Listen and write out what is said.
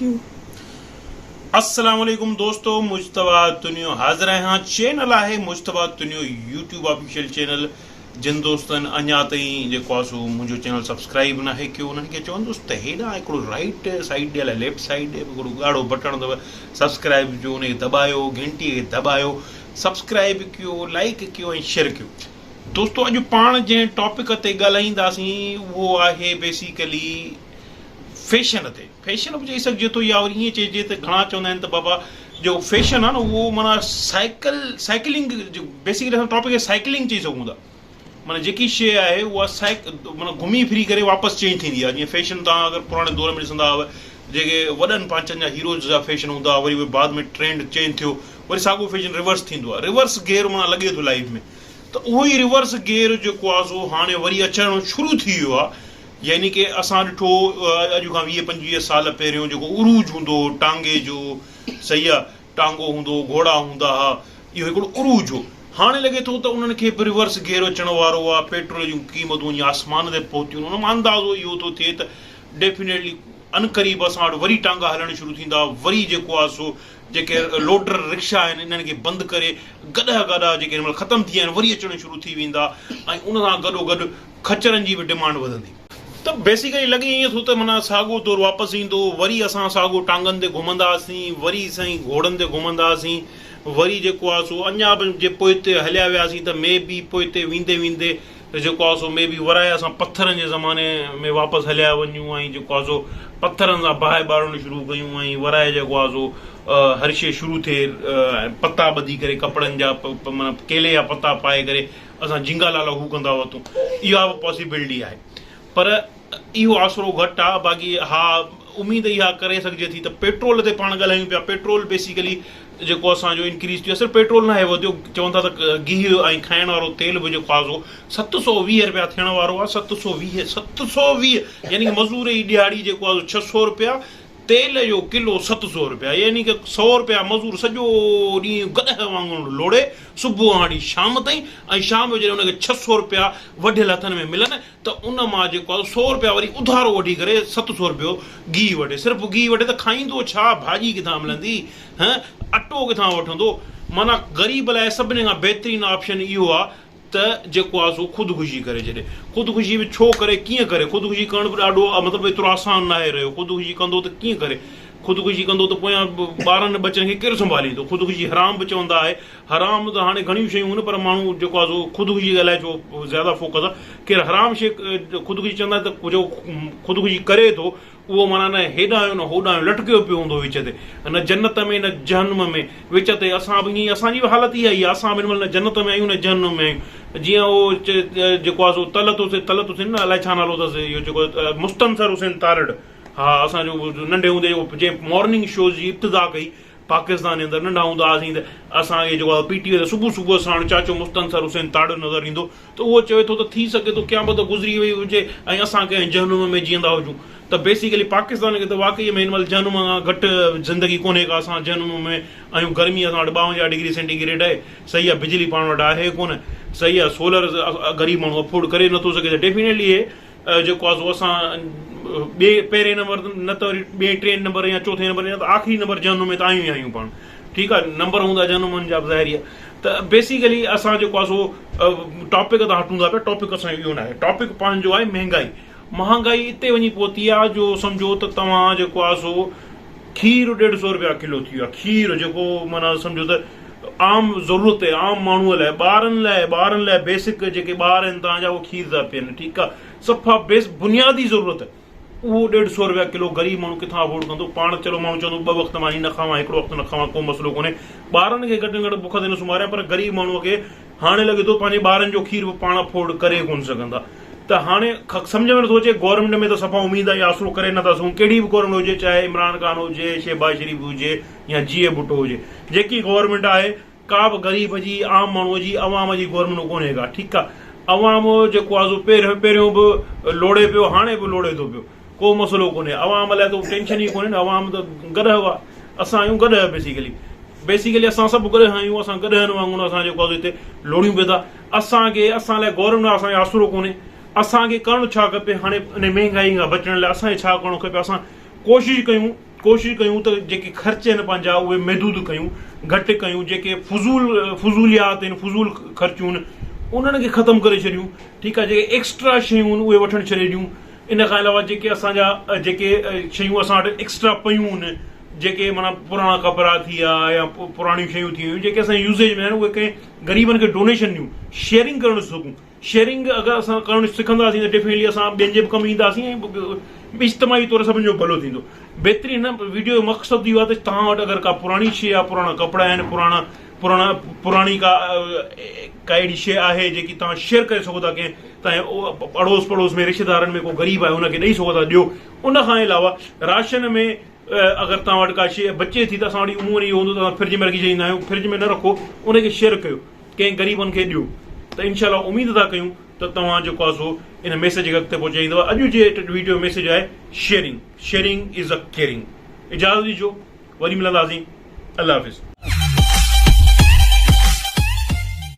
क्यों। अस्सलाम वालेकुम दोस्तों, मुजतबा तुनियो हाज़िर है। चैनल है मुजतबा तुनियो यूट्यूब ऑफिशियल चैनल। जिन दोस्तन अञा ताईं जेको आहे सो मुंहिंजो चैनल सब्सक्राइब न आहे कयो, उन्हनि खे चवंदुसि त हेॾां हिकिड़ो राइट साइड ॾे लेफ्ट साइड ॾे हिकिड़ो ॻाढ़ो बटण अथव सब्सक्राइब जो, उनखे दॿायो, घंटीअ खे दॿायो, सब्सक्राइब कयो, लाइक कयो ऐं शेयर कयो। दोस्तों अॼु पाण जंहिं टॉपिक ते ॻाल्हाईंदासीं उहो आहे बेसिकली फैशन ते। फैशन बि चई सघिजे थो या वरी ईअं चइजे त घणा चवंदा आहिनि त बाबा जो फैशन आहे न उहो माना साइकिलिंग जो बेसिकली असां टॉपिक साइकिलिंग चई सघूं था। माना जेकी शइ आहे उहा माना घुमी फिरी करे वापसि चेंज थींदी आहे। जीअं फैशन तव्हां अगरि पुराणे दौर में ॾिसंदा हुआ, जेके वॾनि पांचनि जा हीरोज़ जा फैशन हूंदा, वरी उहे बाद में ट्रेंड चेंज थियो, वरी साॻियो फैशन रिवर्स थींदो आहे। रिवर्स गेयर माना लॻे थो लाइफ में, त उहो ई रिवर्स गेयर जेको आहे सो हाणे वरी अचणु शुरू थी वियो आहे। यानी कि असां ॾिठो अॼु खां 20-25 साल पहिरियों जेको उरूज हूंदो हो टांगे जो, सही आहे, टांगो हूंदो, घोड़ा हूंदा हुआ, इहो हिकिड़ो उरूज हो। हाणे लॻे थो त उन्हनि खे बि रिवर्स गेयर अचण वारो आहे। पेट्रोल जूं क़ीमतूं आसमान ते पहुतियूं, उन मां अंदाज़ो इहो थो थिए त डेफिनेटली अनक़रीब असां वटि वरी टांगा हलणु शुरू थींदा। वरी जेको आहे सो जेके लोडर रिक्शा आहिनि इन्हनि खे बंदि करे गॾा जेके हिन महिल ख़तमु थी विया आहिनि वरी अचणु शुरू थी वेंदा, ऐं उन सां गॾोगॾु खचरनि जी बि डिमांड वधंदी। त बेसिकली लॻे ईअं थो त माना साॻियो दौर वापसि ईंदो, वरी असां साॻियो टांगनि ते घुमंदासीं, वरी साईं घोड़नि ते घुमंदासीं, वरी जेको आहे सो अञा बि जे पोइ ते हलिया वियासीं त मे बि पोइ ते वेंदे वेंदे जेको आहे सो मे बि वराए असां पथरनि जे ज़माने में वापसि हलिया वञूं, ऐं जेको आहे सो पथरनि सां बाहि ॿारणु शुरू कयूं, ऐं वराए जेको आहे सो हर शइ शुरू थिए पता ॿधी करे कपिड़नि जा माना केले जा पता पाए करे असां झिंगा लाला हू कंदा वरितूं। इहा बि पॉसिबिलिटी आहे, पर इहो आसिरो घटि आहे। बाक़ी हा, उमेद इहा करे सघिजे थी त पेट्रोल ते पाण ॻाल्हायूं पिया। पेट्रोल बेसिकली जेको असांजो इंक्रीज़ थियो, सिर्फ़ु पेट्रोल न आहे वधियो, चवनि था त गिहु ऐं खाइण वारो तेल बि जेको आहे सो 720 रुपया थियण वारो आहे। 720 यानी कि मज़ूर जी ॾियारी जेको आहे 600 रुपया, तेल जो किलो 700 रुपया, यानी कि 100 रुपया मज़ूर सॼो ॾींहुं गॾह वांगुरु लोड़े सुबुह खां वठी शाम ताईं, ऐं शाम जो जॾहिं हुनखे 600 रुपया वढियल हथनि में मिलनि त उन मां जेको आहे 100 रुपया वरी उधारो वठी करे 700 रुपयो गिहु वठे। सिर्फ़ु गिहु वठे त खाईंदो छा, भाॼी किथां मिलंदी, अटो किथां वठंदो। माना ग़रीब लाइ सभिनी खां बहितरीनु ऑप्शन इहो आहे त जेको आहे सो ख़ुदिकुशी करे छॾे। ख़ुदिकुशी बि छो करे, कीअं करे? ख़ुदिकुशी करणु बि ॾाढो मतिलबु एतिरो आसान न आहे रहियो। ख़ुदिकुशी कंदो त कीअं करे? ख़ुदिकुशी कंदो त पोयां ॿारनि बचनि खे केरु संभालींदो? ख़ुदिकुशी हराम बि चवंदा आहे। हराम त हाणे घणियूं शयूं आहिनि, पर माण्हू जेको आहे सो ख़ुदिकुशी ॻाल्हाए छो ज़्यादा फोकस आहे। केरु हराम शइ ख़ुदिकुशी चवंदा त जो ख़ुदिकुशी करे थो उहो माना न हेॾां न होॾां लटकियो पियो हूंदो विच ते, न जन्नत में न जहन्नम में। विच ते असां बि ईअं, असांजी बि हालत इहा ई आहे। असां बि न जन्नत में आहियूं न जहन्नम में आहियूं। जीअं उहो जेको आहे सो तलत हुसैन न, अलाए छा नालो अथसि इहो जेको मुस्तनसर हुसैन तारड़, हा, असांजो नंढे हूंदे जंहिं मॉर्निंग शो जी इब्तिदा कई पाकिस्तान जे अंदरि, नंढा हूंदा हुआसीं त असांखे जेको आहे PTV ते सुबुह सुबुह साण चाचो मुस्तनसर हुसैन तारड़ नज़र ईंदो, त उहो चवे थो त थी सघे थो क़यामत गुज़री वई हुजे ऐं असां कंहिं जहन्नुम में जीअंदा हुजूं। त बेसिकली पाकिस्तान खे त वाक़ई में हिन महिल जहन्नुम खां घटि ज़िंदगी कोन्हे का। असां जहन्नुम में आहियूं। गर्मी असां वटि 52 डिग्री सेंटीग्रेड आहे, सही आहे। बिजली पाण वटि आहे कोन, सही आहे। सोलर ग़रीब माण्हू अफोर्ड करे नथो सघे, त डेफिनेटली हे जेको आहे सो असां पहिरें नंबर न त वरी ॿिए 3 नंबर या 4 नंबर या त आख़िरी नंबर जहन्नुम में त आहियूं ई आहियूं पाण, ठीकु आहे। नंबर हूंदा जहन्नुमनि जा बि ज़ाहिरी आहे। त बेसिकली असां जेको आहे सो टॉपिक तां हटूं था पिया। टॉपिक असांजो इहो न आहे। टॉपिक पंहिंजो आहे महांगाई हिते वञी पहुती आहे जो सम्झो त तव्हां जेको आहे सो खीर 150 रुपया किलो थी वियो आहे। खीर जेको माना सम्झो त आम ज़रूरत आहे, आम माण्हूअ लाइ, ॿारनि लाइ बेसिक जेके ॿार आहिनि तव्हांजा उहो खीर था पीअनि, ठीकु आहे। सफ़ा बुनियादी ज़रूरत उहो 150 रुपया किलो ग़रीब माण्हू किथां अफोर्ड कंदो? पाण चलो माण्हू चवंदो 2 वक़्त मां न खावां, हिकिड़ो वक़्तु न खावां, को मसइलो कोन्हे। ॿारनि खे घटि में घटि बुख ते न सुम्हारियां, पर ग़रीब माण्हूअ खे हाणे लॻे थो पंहिंजे ॿारनि जो खीर बि पाण अफोर्ड करे कोन सघंदा। त हाणे सम्झ में नथो अचे। गवर्नमेंट में त सफ़ा उमेद आहे आसिरो करे नथा सघूं। कहिड़ी बि गवर्नमेंट हुजे, चाहे इमरान खान हुजे, शहबाज शरीफ हुजे या GA भुट्टो हुजे, जेकी गवर्नमेंट आहे का बि ग़रीब जी, आम माण्हूअ जी, अवाम जी गवर्नमेंट कोन्हे का, ठीकु आहे। अवाम जेको आहे सो पहिरियों बि लोड़े पियो, हाणे बि लोड़े थो पियो, को मसइलो कोन्हे। अवाम लाइ त टेंशन ई कोन्हे न। अवाम त गॾह हुआ, असां आहियूं गॾह। बेसिकली असां सभु गॾह आहियूं। असां गॾहनि वांगुरु असां जेको आहे हिते लोड़ियूं पिया था। असां लाइ गवर्नमेंट असांजो आसिरो कोन्हे। असांखे करणु छा खपे हाणे इन महांगाई खां बचण लाइ? असांखे छा करणु खपे? असां कोशिशि कयूं कोशिशि कयूं त जेके ख़र्च आहिनि पंहिंजा उहे महदूद कयूं, घटि कयूं। जेके फुज़ूलियात आहिनि, फुज़ूल ख़र्चूं आहिनि, उन्हनि खे ख़तमु करे छॾियूं। ठीकु आहे, जेके एक्स्ट्रा शयूं आहिनि उहे वठणु छॾे ॾियूं। इन खां अलावा जेके असांजा जेके शयूं असां वटि एक्स्ट्रा पयूं आहिनि, जेके माना पुराणा कपिड़ा थी विया या पुराणियूं शयूं थी वियूं जेके असांजे यूज़ेज में आहिनि, उहे कंहिं ग़रीबनि खे डोनेशन ॾियूं, शेयरिंग करणु सिखूं। शेयरिंग अगरि असां करणु सिखंदासीं त डेफिनेटली असां ॿियनि जे बि कमु ईंदासीं ऐं इज्तमाही तौरु सभिनि जो भलो थींदो। बहितरीन वीडियो जो मक़सदु इहो आहे त तव्हां वटि अगरि का पुराणी शइ आहे, पुराणा कपिड़ा आहिनि, पुराणी का अहिड़ी शइ आहे जेकी तव्हां शेयर करे सघो था कंहिं तव्हांजे अड़ोस पड़ोस में, रिश्तेदारनि में को ग़रीब आहे हुनखे ॾेई सघो था, ॾियो। उन खां अलावा राशन में अगरि तव्हां वटि का शइ बचे थी त असां वटि उहो इहो हूंदो त असां फ्रिज में रखी छॾींदा आहियूं। फ्रिज में न रखो, उनखे शेयर कयो, कंहिं ग़रीबनि खे ॾियो। त इनशाला उमेद था कयूं त तव्हां जेको आहे सो इन मैसेज खे अॻिते पहुचाईंदव। अॼु जे वीडियो मैसेज आहे शेयरिंग इज़ अ केयरिंग। इजाज़त ॾिजो, वरी मिलंदासीं। अल्लाह हाफ़िज़।